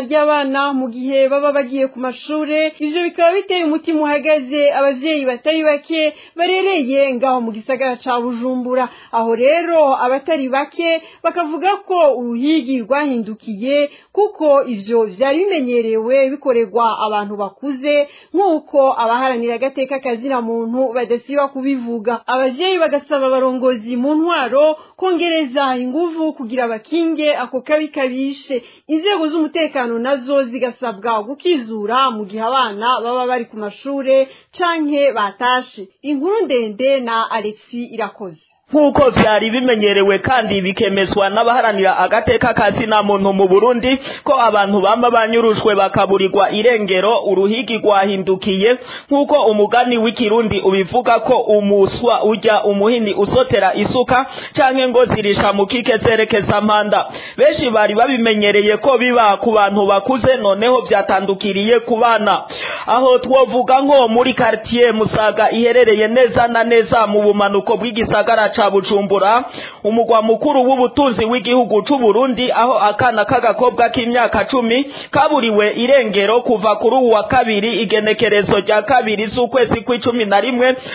ikwirakwira ry'abana mu gihe baba bagiye ku mashure. Ivyo bikaba biteye umutima uhagaze abavyeyi batari bake barereye ngaho mu gisagara ca Bujumbura. Aho rero abatari bake bakavuga ko uruhigi rwahindukiye kuko ivyo vyari bimenyerewe bikorerwa abantu bakuze nk'uko abaharanira agateka kazina muntu badasiba kubivuga. Abavyeyi bagasaba abarongozi mu ntwaro kongereza inguvu kugira bakinge ako kabi kabishe. Inzego z'umutekano nazo zigasabwa gukizura mu gihe abana baba bari ku mashure canke batashe. Inkuru ndende na Alexi Irakoze. Nkuko vyari bimenyerewe kandi bikemezwa n'abaharanira agateka kazina muntu mu Burundi ko abantu bamba banyurushwe bakaburirwa irengero, uruhigi rwahindukiye nkuko umugani w'ikirundi ubivuga ko umuswa urya umuhini usotera isuka canke ngo zirisha mu kike zerekeza mpanda. Benshi bari babimenyereye ko biba ku bantu bakuze, noneho vyatandukiriye ku bana. Aho twovuga nko muri quartier Musaga iherereye neza na neza mu bumanuko bw'igisagara Bujumbura, umugwa mukuru w'ubutunzi w'igihugu c'u Burundi, aho akana k'agakobwa k'imyaka 10 kaburiwe irengero kuva kuri uwa kabiri igenekerezo rya kabiri z'ukwezi kw'icumi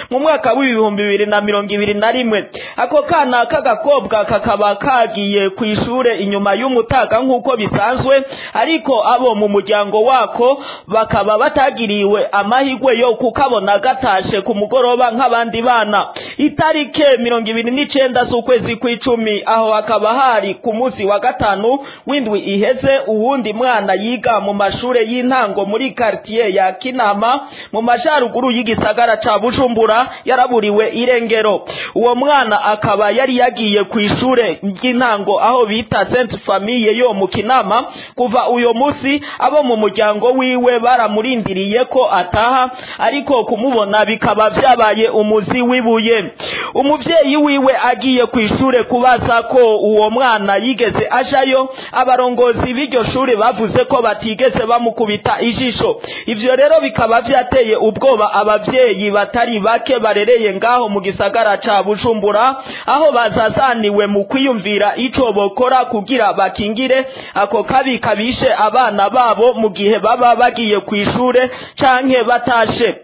mu mwaka w'2021. Ako kana k'agakobwa kakaba kagiye kw'ishure inyuma y'umutaga nk'uko bisanzwe, ariko abo mu muryango wako bakaba batagiriwe amahirwe yo kukabona gatashe ku mugoroba nk'abandi bana. Itarike 29 z'ukwezi kw'icumi, aho akaba hari ku munsi wa gatanu w'indwi iheze, uwundi mwana yiga mu mashure y'intango muri quartier ya Kinama mu majaruguru y'igisagara ca Bujumbura yaraburiwe irengero. Uwo mwana akaba yari yagiye kw'ishure ry'intango aho bita Sainte Famille yo mu Kinama. Kuva uyo munsi abo mu muryango wiwe baramurindiriye ko ataha, ariko kumubona bikaba vyabaye umuzi wibuye. Umuvyeyi wiwe agiye kw'ishure kubaza ko uwo mwana yigeze ajayo, abarongozi b'iryo shure bavuze ko batigeze bamukubita ijisho. Ivyo rero bikaba vyateye ubwoba abavyeyi batari bake barereye ngaho mu gisagara ca Bujumbura, aho bazazaniwe mu kwiyumvira ico bokora kugira bakingire ako kabi kabishe abana babo mu gihe baba bagiye kw'ishure canke batashe.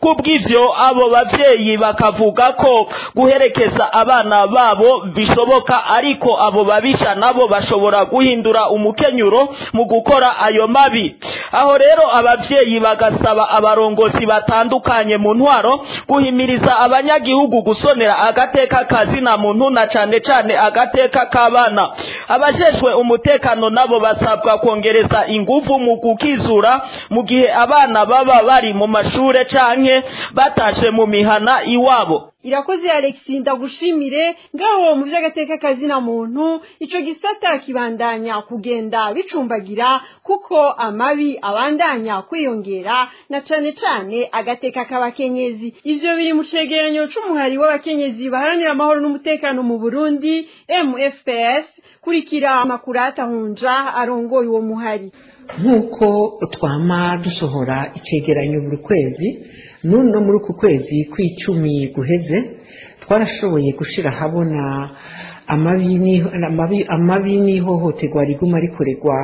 Kubw'ivyo abo bavyeyi bakavuga ko guherekeza abana babo bishoboka, ariko abo babisha nabo bashobora guhindura umukenyuro mu gukora ayo mabi. Aho rero abavyeyi bagasaba abarongozi batandukanye mu ntwaro guhimiriza abanyagihugu gusonera agateka kazina muntu na cane cane agateka k'abana. Abajejwe umutekano nabo basabwa kongereza inguvu mu gukizura mu gihe abana baba bari mu mashure canke batashe mu mihana iwabo. Irakoze Alexi, ndagushimire. Ngaho mu vy'agateka kazina muntu ico gisata kibandanya kugenda bicumbagira kuko amabi abandanya kwiyongera na cane cane agateka k'abakenyezi. Ivyo biri mu cegeranyo c'umuhari w'abakenyezi baharanira amahoro n'umutekano mu Burundi MFPS, kurikira Makurata Hunja arongoye uwo muhari. Nkuko twama dusohora icegeranyo buri kwezi, nuno muri uku kwezi kw'icumi guheze twarashoboye gushira habona amabi n'ihohoterwa riguma rikorerwa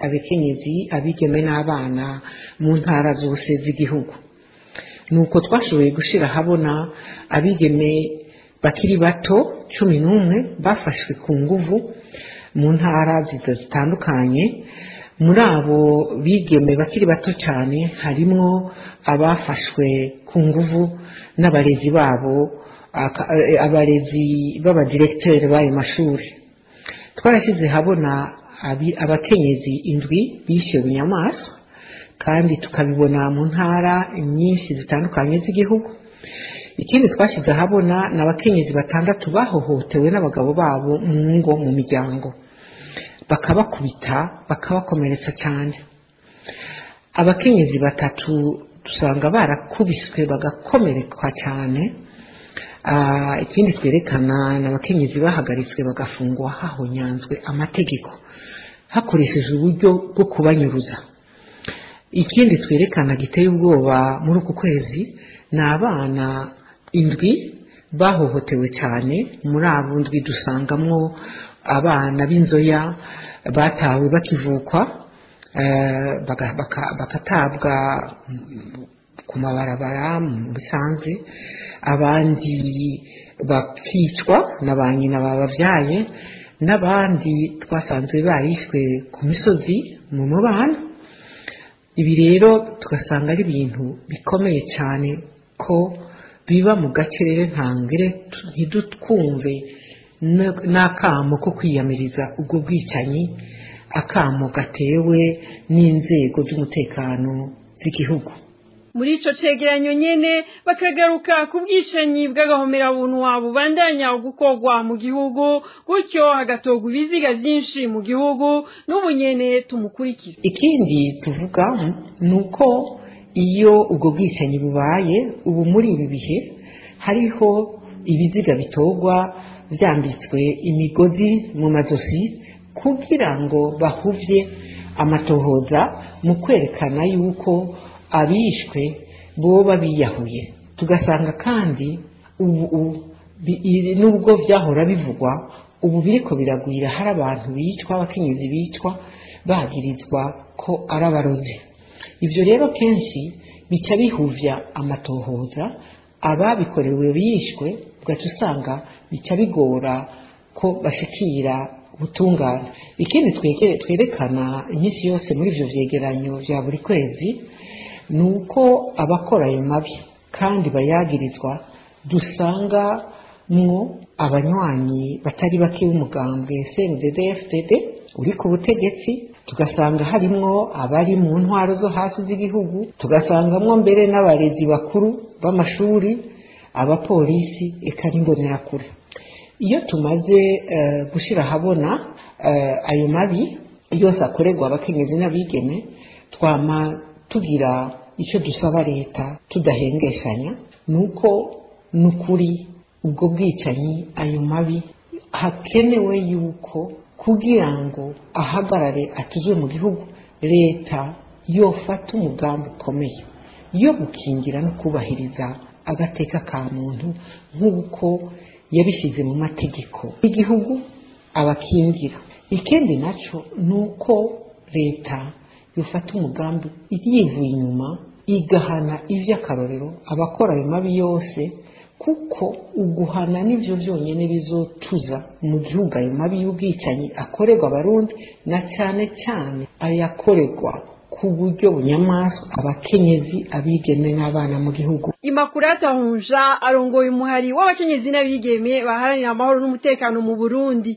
abakenyezi, abigeme n'abana mu ntara zose z'igihugu. Nuko twashoboye gushira habona abigeme bakiri bato 11 bafashwe ku nguvu mu ntara zitandukanye. Muri abo bigeme bakiri bato cyane harimwo abafashwe ku nguvu n'abarezi babo, abarezi b'abadirekteur b'ayo mashuri. Twarashize habona abakenyezi 7 bishe bunyamaswa, kandi tukabibona mu ntara nyinshi zitandukanye z'igihugu. Ikindi twashize habona n'abakenyezi 6 bahohotewe n'abagabo babo mu ngo, mu miryango, bakabakubita bakabakomeretsa cyane. Abakenyezi 3 dusanga barakubiswe bagakomerekwa cyane. Ikindi twerekana n'abakenyezi bahagaritswe bagafungwa hahonyanzwe amategeko hakoresheje uburyo bwo kubanyuruza. Ikindi twerekana giteye ubwoba muri uku kwezi n'abana 7 bahohotewe cyane. Muri abo 7 dusangamwo abana b'inzoya batawe bakivukwa, bagatabwa ku mabarabara mu bisanzwe, abandi bakicwa na ba nyina babavyaye, n'abandi twasanzwe barishwe ku misozi mu mubano. Ibi rero tugasanga ari ibintu bikomeye cyane ko biba mu gace rero ntangire ntidutwumve n'akamo ko kwiyamiriza ubwo bwicanyi, akamo gatewe n'inzego z'umutekano z'igihugu. Muri ico cegeranyo nyene bakagaruka ku bwicanyi bw'agahomerabunwa bubandanya gukorwa mu gihugu, gutyo hagatogwa ibiziga vyinshi mu gihugu. N'ubunyene tumukurikira. Ikindi tuvuga nuko iyo ubwo bwicanyi bubaye ubu muri ibi bihe hariho ibiziga bitogwa vyambitswe imigozi mu mazosi kugira ngo bahuvye amatohoza mu kwerekana yuko abishwe boba biyahuye. Tugasanga kandi ubu nubwo vyahora bivugwa ubu biriko biragwira, hari abantu bicwa, abakenyezi bicwa bagirizwa ko ari abarozi. Ivyo rero kenshi bica bihuvya amatohoza, ababikorewe bishwe ugaca usanga bica bigora ko bashikira ubutungane. Ikindi twerekana iminsi yose muri ivyo vyegeranyo vya buri kwezi nuko abakora ayo mabi kandi bayagirizwa dusanga mwo abanywanyi batari bake b'umugambwe CNDD-FDD uri ku butegetsi, tugasanga harimwo abari mu ntwaro zo hasi z'igihugu, tugasangamwo mbere n'abarezi bakuru b'amashuri, abapolisi, eka n'imbonerakure. Iyo tumaze gushira habona ayo mabi yose akorerwa abakenyezi n'abigeme, twama tugira icyo dusaba leta tudahengeshanya, nuko nukuri ubwo bwicanyi ayo mabi hakenewe yuko kugira ngo ahagarare atuzwe mu gihugu, leta yofata umugambi ukomeye yo gukingira no kubahiriza agateka ka muntu nk'uko yabishyize mu mategeko y'igihugu abakingira. Ikindi naco nuko leta yofata umugambi yivuye inyuma igahana ivy'akarorero abakora ayo mabi yose, kuko uguhana nivyo vyonyene bizotuza mu gihugu ayo mabi y'ubwicanyi akorerwa abarundi, na cyane cyane ayakorerwa ku buryo bunyamaswa abakenyezi, abigeme n'abana mu gihugu. Imakurata Hunja arongoye umuhari w'abakenyezi n'abigeme baharanira amahoro n'umutekano mu Burundi.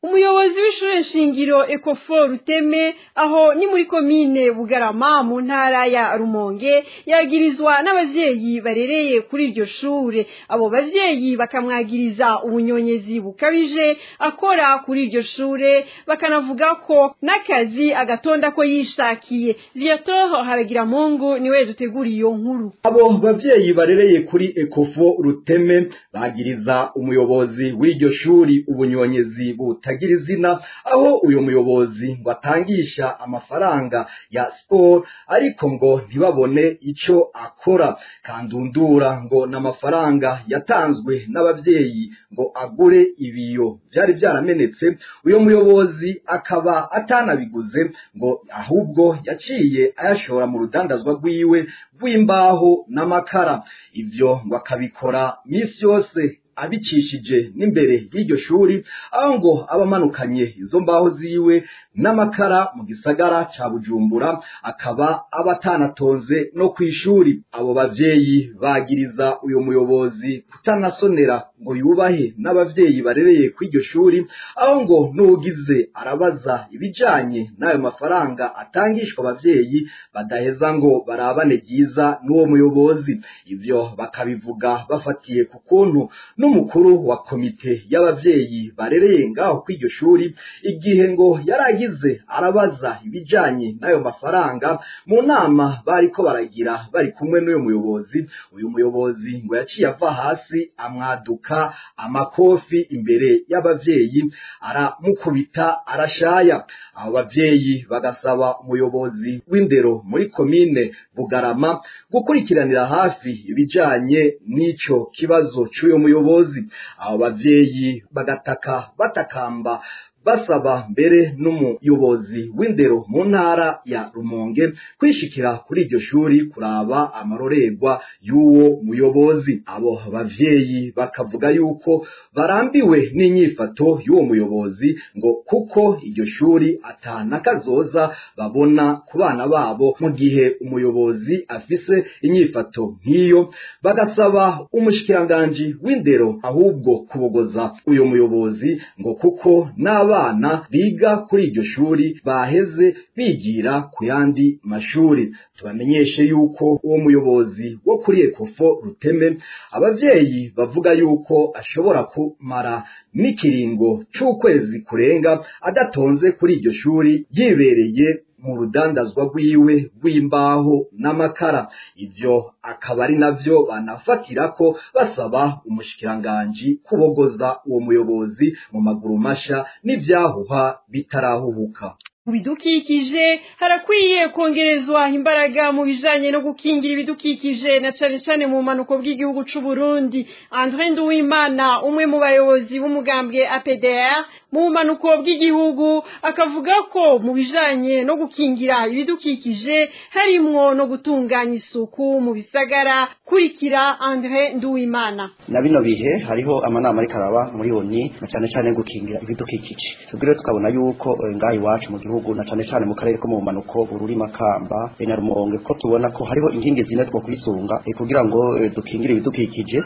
Umuyobozi w'ishure nshingiro Ecofo Ruteme aho ni muri komine Bugarama mu ntara ya Rumonge yagirizwa n'abavyeyi barereye kuri iryo shure. Abo bavyeyi bakamwagiriza ubunyonyezi bukabije akora kuri iryo shure, bakanavuga ko n'akazi agatonda ko yishakiye. Viator Haragiramungu niwe duteguriye iyo nkuru. Abo bavyeyi barereye kuri Ecofo Ruteme bagiriza umuyobozi w'iryo shuri ubunyonyezi butagira izina, aho uyo muyobozi ngo atangisha amafaranga ya sport ariko ngo ntibabone ico akora. Kandundura ngo n'amafaranga yatanzwe n'abavyeyi ngo agure ibiyo byari byaramenetse, uyo muyobozi akaba atanabiguze ngo ahubwo yaciye ayashora mu rudandazwa rwiwe rw'imbaho n'amakara. Ivyo ngo akabikora misi yose abicishije n'imbere y'iryo shuri, aho ngo abamanukanye izo mbaho ziwe n'amakara mu gisagara ca Bujumbura akaba abatanatonze no kwishuri. Abo bavyeyi bagiriza uyo muyobozi kutanasonera ngo yubahe n'abavyeyi barereye kw'iryo shuri, aho ngo n'ugize arabaza ibijanye n'ayo mafaranga atangishwa abavyeyi badaheza ngo barabane giza n'uwo muyobozi. Ivyo bakabivuga bafatiye ku kuntu n'umukuru wa komite y'abavyeyi barereye ngaho kw'iryo shuri igihe ngo yaragize arabaza ibijanye n'ayo mafaranga mu nama bariko baragira bari kumwe n'uyo muyobozi, uyu muyobozi ngo yaciye ava hasi amwaduka amakofi imbere y'abavyeyi aramukubita arashaya. Abo bavyeyi bagasaba umuyobozi w'indero muri komine Bugarama gukurikiranira hafi ibijanye n'ico kibazo c'uyo muyobozi. Abo bavyeyi bagataka batakamba basaba mbere n'umuyobozi w'indero mu ntara ya Rumonge kwishikira kuri iryo shuri kuraba amarorerwa y'uwo muyobozi. Abo bavyeyi bakavuga yuko barambiwe n'inyifato y'uwo muyobozi ngo kuko iryo shuri atana kazoza babona ku bana babo mu gihe umuyobozi afise inyifato nk'iyo, bagasaba umushikiranganji w'indero ahubwo kubogoza uyo muyobozi ngo kuko n'abana biga kuri iryo shuri baheze bigira ku yandi mashuri. Tubamenyeshe yuko uwo muyobozi wo kuri Ecofo Ruteme abavyeyi bavuga yuko ashobora kumara n'ikiringo c'ukwezi kurenga adatonze kuri iryo shuri yibereye mu rudandazwa rwiwe rw'imbaho n'amakara. Ivyo akaba ari navyo banafatira ko basaba umushikiranganji kubogoza uwo muyobozi mu maguru masha n'ivyahuha bitarahubuka. Mu bidukikije harakwiye kongerezwa imbaraga mu bijanye no gukingira ibidukikije na cane cane mu manuko bw'igihugu c'u Burundi. André Nduwimana, umwe mu bayobozi b'umugambwe APDR mu manuko bw'igihugu, akavuga ko mu bijanye no gukingira ibidukikije harimwo no gutunganya isuku mu bisagara. Kurikira André Nduwimana. Na bino bihe hariho amanama ariko araba muri ONU na cane cane gukingira ibidukikije. Tugire tukabona yuko ngaho iwacu mu gihugu na cane cane mu karere ko mu manuko Bururi, Makamba, Rumonge ko tubona ko hariho inkingi zine two kwisunga kugira ngo dukingire ibidukikije.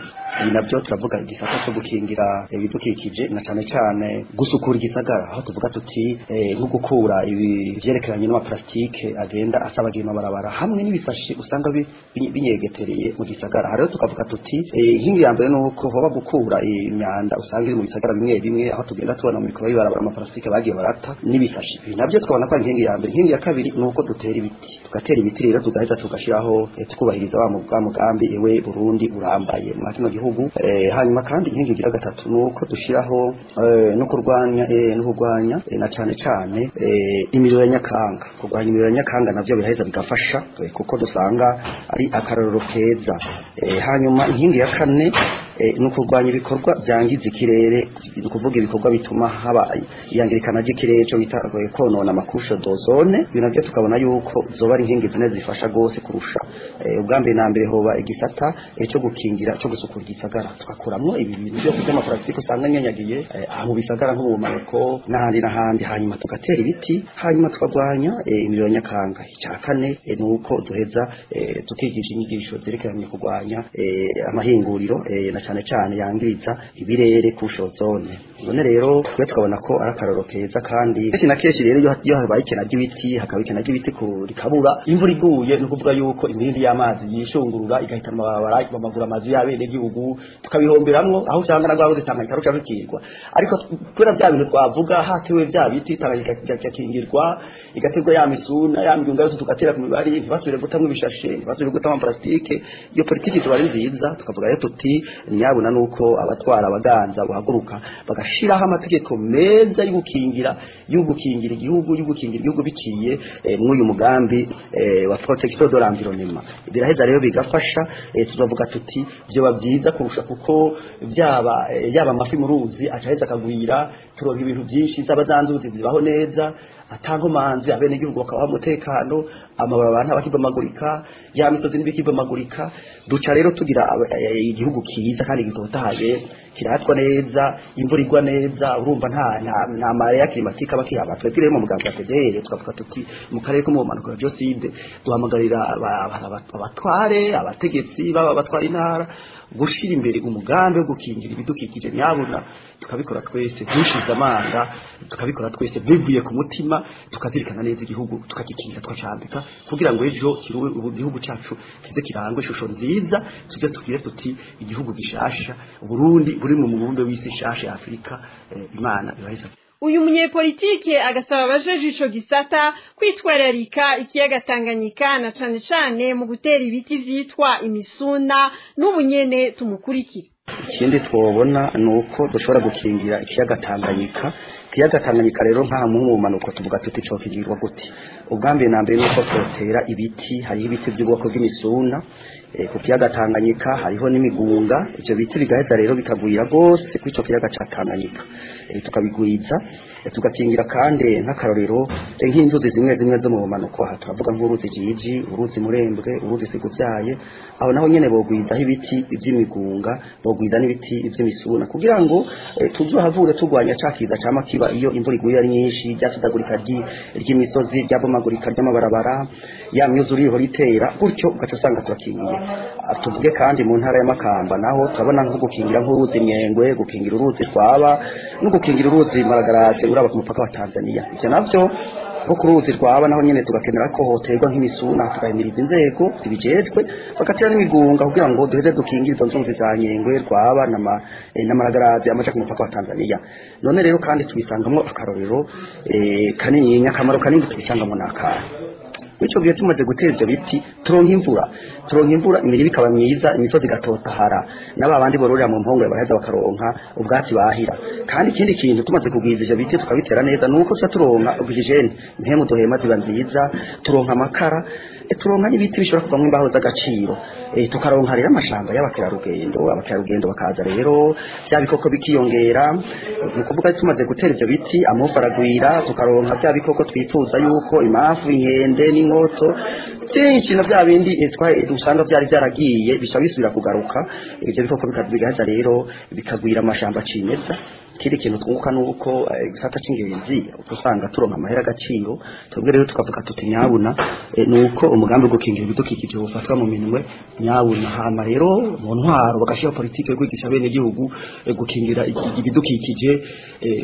Nabyo turavuga igisata cyo gukingira ibidukikije na cane cane gusukura igisagara, aho tuvuga tuti nko gukura ibyerekeranye n'amaplastike agenda asabagiye amabarabara hamwe n'ibisashi usanga binyegetereye mu gisagara. Hariho tukavuga tuti inkingi ya mbere nuko hoba gukura imyanda usanga iri mu bisagara bimwe bimwe, aho tugenda tubona mu mikoro y'ibarabara amaplastike bagiye barata n'ibisashi. Nabyo twabona ko inkingi ya mbere. Inkingi ya kabiri nuko dutera ibiti, tugatera ibiti rero tugaheza tugashiraho tukubahiriza wa mugambi ewe Burundi urambaye mu kino gihugu. Hanyuma kandi inkingi igira gatatu nuko dushiraho no kurwanya na cane cane imiriro ya nyakanga. Kurwanya imiriro ya nyakanga navyo biraheza bigafasha kuko dusanga ari akarorero keza. Hanyuma inkingi ya kane no kurwanya ibikorwa byangiza ikirere, kuvuga ibikorwa bituma haba iyangirikana ry'ikirere cyo bita konona amakusho d'ozone. Ibyo nabyo tukabona yuko zoba ari inkingi zine zifasha gose kurusha ubwambere na mbere hoba igisata cyo gukingira cyo gusukura igisagara, tugakuramo ibi bintu byo kujya amaplastike usanga nyanyagiye mu bisagara nko mu manuko n'ahandi. Hanyuma tugatera ibiti, hanyuma tukagwanya imiriro nyakanga. Icya kane nuko duheza tukigisha inyigisho zerekeranye kurwanya amahinguriro na cyane cyane yangiriza ibirere kusho zone. None rero twe tukabona ko ari akaroro keza, kandi kenshi na kenshi rero iyo habaye ikena ry'ibiti hakaba ikena ry'ibiti kurikabura, imvura iguye no kuvuga yuko imirindi y'amazi yishungurura igahitana amabara bamagura amazi y'abene gihugu tukabihomberamwo, aho cyangwa nagwaho zitanganyika ruca rukirwa. Ariko kubera bya bintu twavuga hatewe bya biti tanganyika kingirwa igaterwa ya misuna ya migunga yose tugatera ku mibari, ntibasubire gutamwa ibishashe, ntibasubire gutamwa plastike. Iyo politiki tuba nziza, tukavuga rero tuti nyabuna nuko abatwara abaganza bahaguruka bagashiraho amategeko meza yo gukingira igihugu biciye mw'uyu mugambi wa protection de l'environnement. Biraheza rero bigafasha, tuzavuga tuti byo babyiza kurusha kuko yaba amafi mu ruzi acaheza akagwira, turonka ibintu byinshi z'abazanzuzi zibaho neza atankomanzi, abene igihugu bakabaho umutekano, amabarabara ntabakibamagurika, ya misozi n'ibikibamagurika. Duca rero tugira igihugu kiza kandi gitotahaye, kiratwa neza, imvura igwa neza, urumva nta mare ya klimatika bakihaba. Twebwe rero mu muganga APDR tukavuga tuti mu karere ko mu manuko byose duhamagarira abatware abategetsi baba batwara intara gushira imbere umugambi wo gukingira ibidukikije. Nyabuna tukabikora twese dushize amanga, tukabikora twese bivuye ku mutima, tukazirikana neza igihugu tukagikingira twacambika kugira ngo ejo kiruwe igihugu cyacu kize kirangwe ishusho nziza, tujye tugire tuti igihugu gishasha Burundi buri mu mubumbe w'isi shasha Afrika. Imana ibaheza. Uyu munyepolitike agasaba abajeje ico gisata kwitwararika ikiyaga Tanganyika na cane cane mu gutera ibiti vyitwa imisuna n'ubunyene. Tumukurikire. Ikindi twobona nuko dushobora gukingira ikiyaga Tanganyika kiyaga Tanganyika rero nka mu bumanuko tuvuga tuti cyo kigirwa gute ubwambere na mbere nuko twotera ibiti hari ibiti by'ubwoko bw'imisuna ku kiyaga Tanganyika hariho n'imigunga ivyo biti bigaheza rero bikagwira gose kw'ico kiyaga ca Tanganyika tukabigwiza tugakingira kandi nk'akarorero nk'inzuzi zimwe zo mu bumanuko aha turavuga nk'uruzi Jiji uruzi Murembwe uruzi Siguvyaye aho naho nyene bogwizaho ibiti ivy'imigunga bogwiza n'ibiti ivy'imisuna kugira ngo tuzohavure tugwanya cakiza cama kiba iyo imvura iguye ari nyinshi ryasudagurika ry'imisozi ryabomagurika ry'amabarabara ya myuzuri ihora itera gutyo ugaca usanga turakingiye tuvuge kandi mu ntara y'Amakamba naho turabona nko gukingira nk'uruzi Nyengwe gukingira uruzi Rwaba no gukingira uruzi Maragaraje uraba ku mupaka wa Tanzania ivyo navyo nko ku ruzi Rwaba naho nyene tugakenera ko hoterwa nk'imisuna tukahimiriza inzego zibijejwe bagatera n'imigunga kugira ngo duheze dukingira izo nzuzi za Nyengwe Rwaba na Maragaraje amaja ku mupaka wa Tanzania none rero kandi tubisangamwo akarorero kanini nyakamaro kanini tubisangamo nakara Micho gihe tumaze guteza biti turonka imvura imirimo ikaba myiza imisozi gatotahara naba bandi bororera mu mpongwe baheza bakaronka ubwatsi bahira kandi ikindi kintu tumaze kugwiza ivyo biti tukabitera neza nuko tuza turonka oxygene mpemu duhema ziba nziza turonka amakara turonka n'ibiti bishobora kuvamwo imbaho z'agaciro tukaronka rero amashamba y'abakerarugendo bakaza rero bya bikoko bikiyongera ni kuvuga tumaze gutera ivyo biti amofa aragwira tukaronka bya bikoko twifuza yuko imafu inkende n'inkoto byinshi na bya bindi usanga byari byaragiye bisha bisubira kugaruka ivyo bikoko bigaheza rero bikagwira amashamba cimeza kiri kintu twunguka nuko gisata c'ingenzi usanga turonka amahera agaciro twebwe rero tukavuga tuti nyabuna nuko umugambi wo gukingira ibidukikije ufatwa mu minwe nyabuna hama rero mu ntwaro bagashira politike yo kwigisha bene igihugu gukingira ibidukikije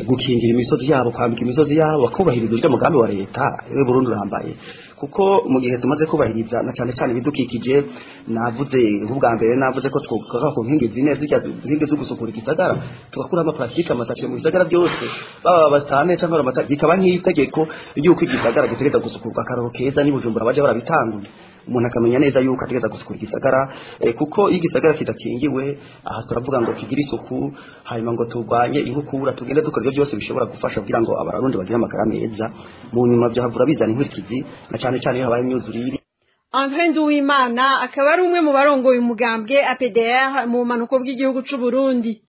gukingira imisozi yabo kwambika imisozi yabo bakubahiriza ivyo mugambi wa leta we Burundi urambaye kuko mu gihe tumaze kubahiriza na cyane ibidukikije navuze nk'ubwa mbere navuze ko twuka ku nkingi zine z'inkingi zo gusukura igisagara tugakura ama plastique amasashe mu bisagara byose baba basane cyangwa amatagi ikaba nk'itegeko yuko igisagara gitegereza gusukurwa akararo keza ni Bujumbura baje barabitanguye umuntu akamenya neza yuko ategeza gusukura igisagara kuko igisagara kidakingiwe aha turavuga ngo kigira isuku hanyuma ngo turwanye inkukura tugende dukora ibyo byose bishobora gufasha kugira ngo abarundi bagire amagara meza mu nyuma byahavura bizana inkurikizi na cyane iyo habaye imyuzurire André Nduwimana akaba ari umwe mu barongoye umugambwe APDR mu manuko bw'igihugu c'u Burundi